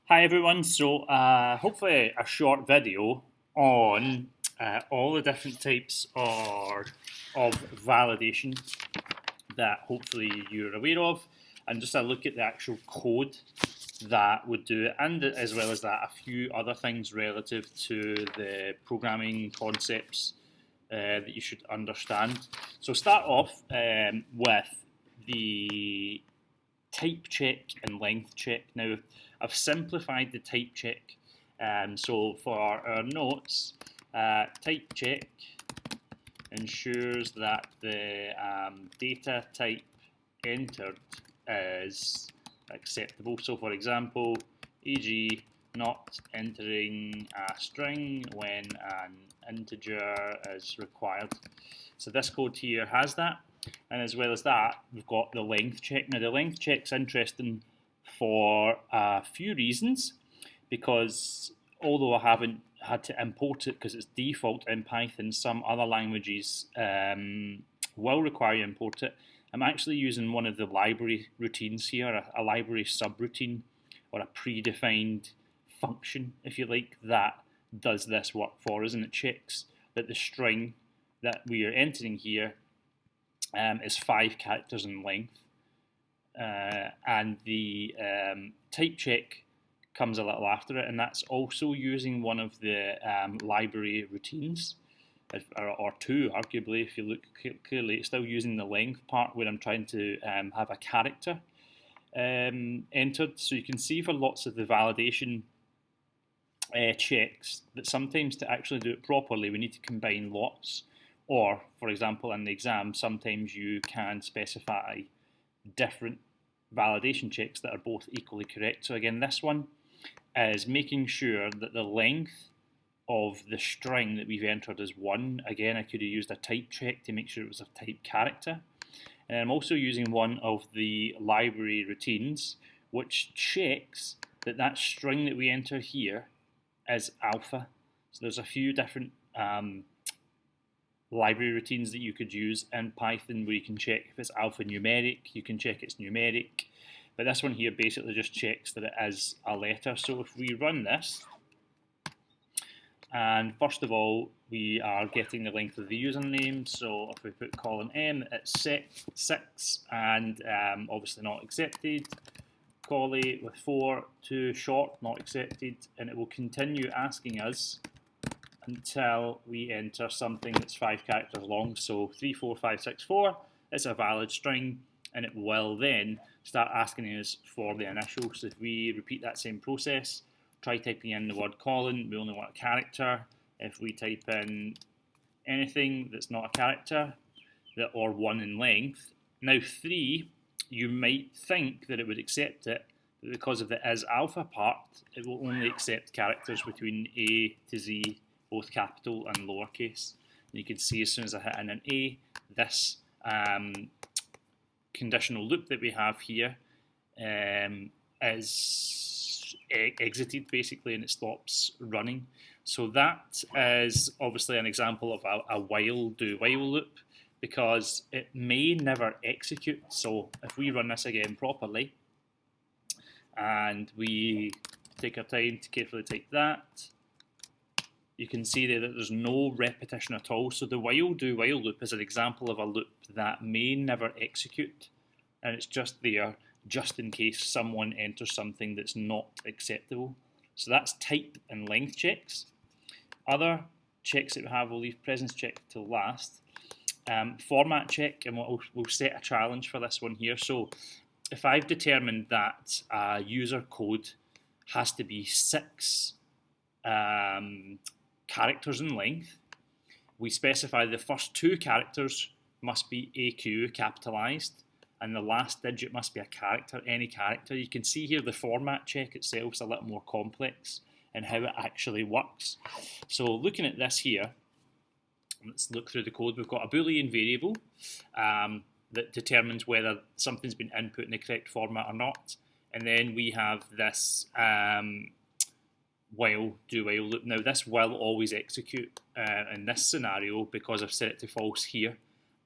Hi everyone, so hopefully a short video on all the different types of validation that hopefully you're aware of, and just a look at the actual code that would do it, and as well as that a few other things relative to the programming concepts that you should understand. So start off with the type check and length check. Now, I've simplified the type check. So for our notes, type check ensures that the data type entered is acceptable. So for example, e.g. not entering a string when an integer is required. So this code here has that. And as well as that, we've got the length check. Now, the length check's interesting for a few reasons, because although I haven't had to import it because it's default in Python, some other languages will require you import it. I'm actually using one of the library routines here, a library subroutine, or a predefined function, if you like, that does this work for us, and it checks that the string that we are entering here is 5 characters in length, and the type check comes a little after it, and that's also using one of the library routines, or two, arguably, if you look clearly. It's still using the length part where I'm trying to have a character entered. So you can see for lots of the validation checks that sometimes to actually do it properly, we need to combine lots. Or, for example, in the exam, sometimes you can specify different validation checks that are both equally correct. So again, this one is making sure that the length of the string that we've entered is 1. Again, I could have used a type check to make sure it was a type character. And I'm also using one of the library routines, which checks that that string that we enter here is alpha. So there's a few different library routines that you could use in Python where you can check if it's alphanumeric, you can check it's numeric, but this one here basically just checks that it is a letter. So if we run this, and first of all we are getting the length of the username, so if we put colon M, it's 6, and obviously not accepted. Collie with 4, too short, not accepted, and it will continue asking us until we enter something that's 5 characters long. So 34564 is a valid string, and it will then start asking us for the initials. So if we repeat that same process, try typing in the word colon, we only want a character. If we type in anything that's not a character, or 1 in length, now 3, you might think that it would accept it, but because of the is alpha part, it will only accept characters between A to Z, both capital and lowercase. And you can see as soon as I hit in an A, this conditional loop that we have here is exited basically, and it stops running. So that is obviously an example of a while do while loop, because it may never execute. So if we run this again properly, and we take our time to carefully type that, you can see there that there's no repetition at all. So the while do while loop is an example of a loop that may never execute, and it's just there just in case someone enters something that's not acceptable. So that's type and length checks. Other checks that we have, we'll leave presence check till last. Format check, and we'll set a challenge for this one here. So if I've determined that user code has to be 6 characters in length, we specify the first 2 characters must be AQ capitalized, and the last digit must be a character, any character. You can see here the format check itself is a little more complex in how it actually works. So looking at this here, let's look through the code. We've got a Boolean variable that determines whether something's been input in the correct format or not. And then we have this while do while loop. Now this will always execute in this scenario because I've set it to false here.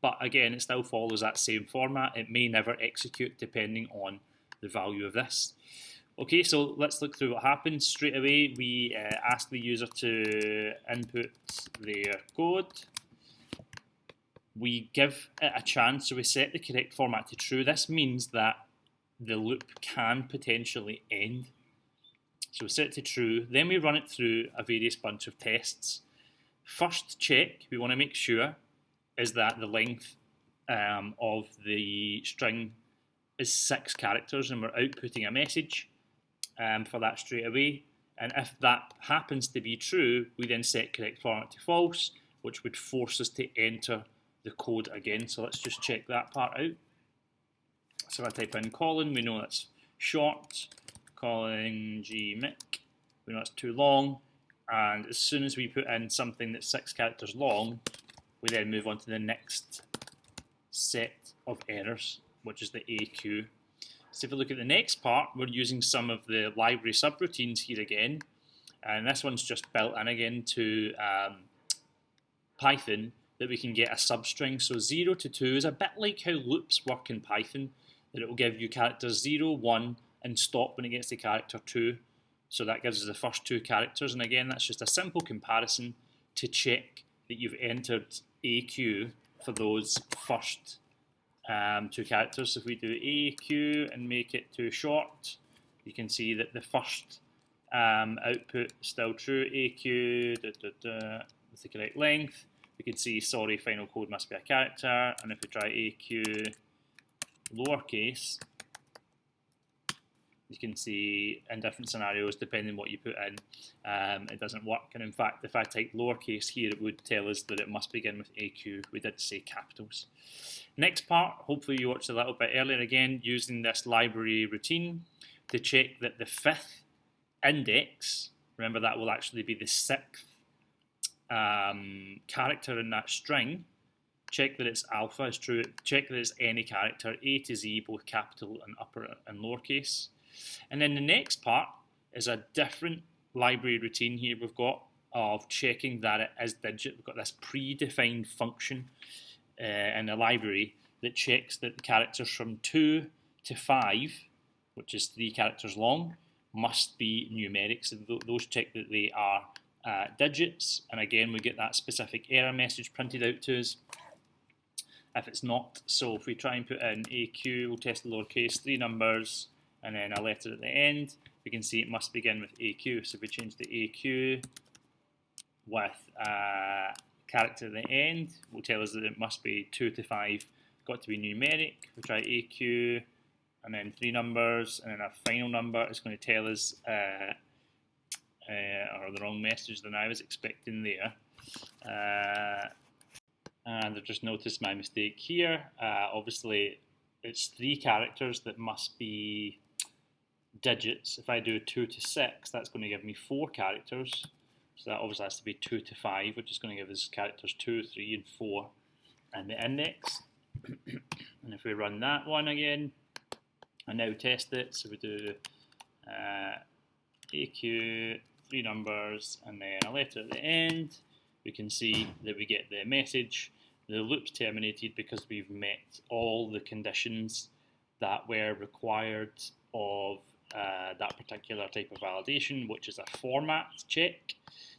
But again, it still follows that same format. It may never execute depending on the value of this. Okay, so let's look through what happens. Straight away, we ask the user to input their code. We give it a chance, so we set the correct format to true. This means that the loop can potentially end. So we set it to true, then we run it through a various bunch of tests. First check, we want to make sure, is that the length of the string is 6 characters, and we're outputting a message for that straight away. And if that happens to be true, we then set correct format to false, which would force us to enter the code again. So let's just check that part out. So if I type in colon, we know that's short. Calling gmic, we know it's too long. And as soon as we put in something that's 6 characters long, we then move on to the next set of errors, which is the AQ. So if we look at the next part, we're using some of the library subroutines here again. And this one's just built in again to Python, that we can get a substring. So 0 to 2 is a bit like how loops work in Python, that it will give you characters 0, 1, and stop when it gets to character 2. So that gives us the first 2 characters. And again, that's just a simple comparison to check that you've entered AQ for those first 2 characters. So if we do AQ and make it too short, you can see that the first output is still true. AQ with the correct length. We can see, sorry, final code must be a character. And if we try AQ lowercase, you can see in different scenarios, depending on what you put in, it doesn't work. And in fact, if I type lowercase here, it would tell us that it must begin with AQ. We did say capitals. Next part, hopefully you watched a little bit earlier again, using this library routine to check that the 5th index, remember that will actually be the 6th character in that string. Check that it's alpha is true. Check that it's any character, A to Z, both capital and upper and lowercase. And then the next part is a different library routine here we've got of checking that it is digit. We've got this predefined function in the library that checks that the characters from 2 to 5, which is 3 characters long, must be numeric. So those check that they are digits. And again, we get that specific error message printed out to us if it's not. So if we try and put in AQ, we'll test the lowercase, 3 numbers, and then a letter at the end, we can see it must begin with AQ. So if we change the AQ with a character at the end, will tell us that it must be 2 to 5, got to be numeric. We try AQ, and then 3 numbers, and then a final number. It's going to tell us or the wrong message than I was expecting there. And I've just noticed my mistake here. Obviously, it's 3 characters that must be digits. If I do 2 to 6, that's going to give me 4 characters. So that obviously has to be 2 to 5, which is going to give us characters 2, 3, and 4 and the index. And if we run that one again, and now test it, so we do AQ, 3 numbers, and then a letter at the end, we can see that we get the message. The loop's terminated because we've met all the conditions that were required of that particular type of validation, which is a format check.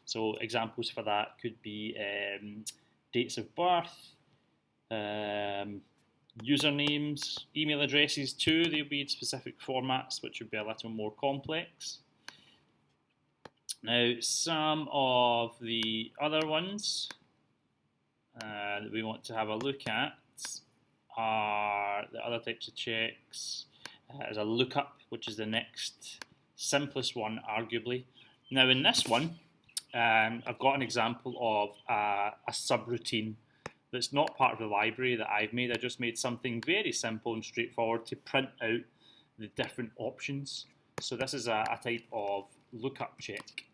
So examples for that could be dates of birth, usernames, email addresses too. They'll be in specific formats, which would be a little more complex. Now, some of the other ones that we want to have a look at are the other types of checks. There's a lookup, which is the next simplest one, arguably. Now, in this one, I've got an example of a subroutine that's not part of the library that I've made. I just made something very simple and straightforward to print out the different options. So this is a type of lookup check.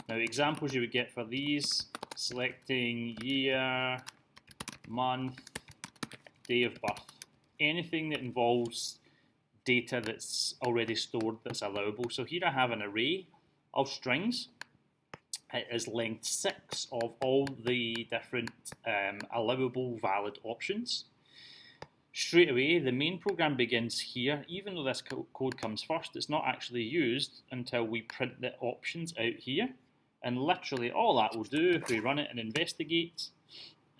Now, examples you would get for these, selecting year, month, day of birth. Anything that involves data that's already stored that's allowable. So here I have an array of strings. It is length 6 of all the different allowable valid options. straight away, the main program begins here. Even though this code comes first, it's not actually used until we print the options out here. And literally all that will do, if we run it and investigate,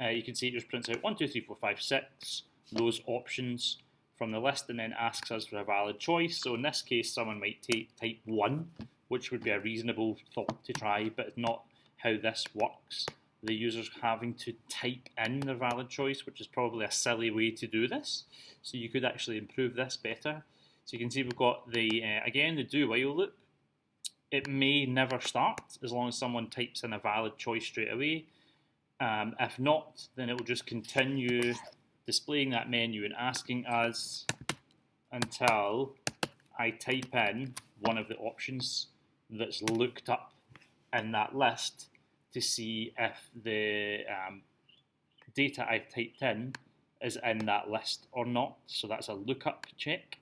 you can see it just prints out 1, 2, 3, 4, 5, 6, those options from the list, and then asks us for a valid choice. So in this case, someone might type 1, which would be a reasonable thought to try, but not how this works. The user's having to type in their valid choice, which is probably a silly way to do this. So you could actually improve this better. So you can see we've got the, again, the do while loop. It may never start as long as someone types in a valid choice straight away. If not, then it will just continue displaying that menu and asking us until I type in one of the options that's looked up in that list to see if the data I've typed in is in that list or not. So that's a lookup check.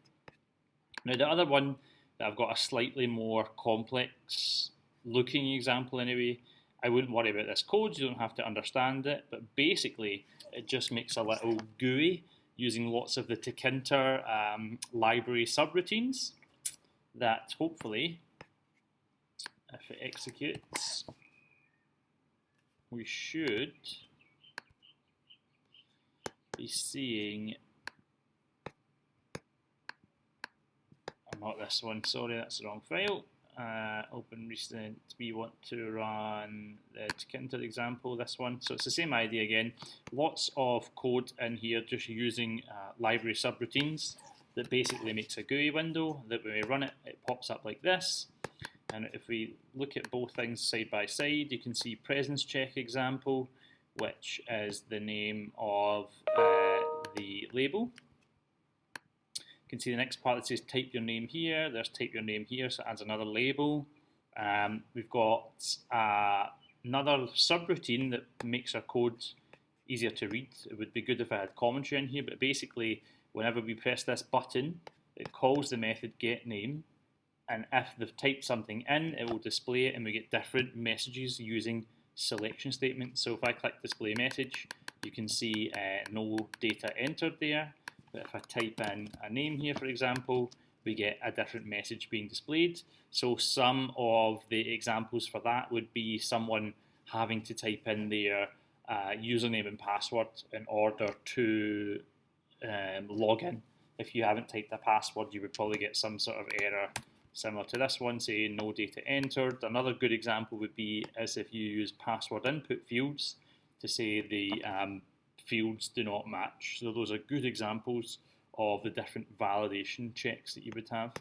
Now the other one that I've got a slightly more complex looking example anyway. I wouldn't worry about this code, you don't have to understand it, but basically it just makes a little GUI using lots of the Tkinter library subroutines that hopefully, if it executes, we should be seeing, not this one, sorry, that's the wrong file. Open recent, we want to run the Tkinter example, this one. So it's the same idea again. Lots of code in here just using library subroutines that basically makes a GUI window that when we run it, it pops up like this. And if we look at both things side by side, you can see presence check example, which is the name of the label. You can see the next part that says type your name here. There's type your name here, so it adds another label. We've got another subroutine that makes our code easier to read. It would be good if I had commentary in here, but basically, whenever we press this button, it calls the method getName, and if they've typed something in, it will display it, and we get different messages using selection statements. So if I click display message, you can see no data entered there. But if I type in a name here, for example, we get a different message being displayed. So some of the examples for that would be someone having to type in their username and password in order to log in. If you haven't typed a password, you would probably get some sort of error similar to this one, saying no data entered. Another good example would be as if you use password input fields to say the fields do not match. So those are good examples of the different validation checks that you would have.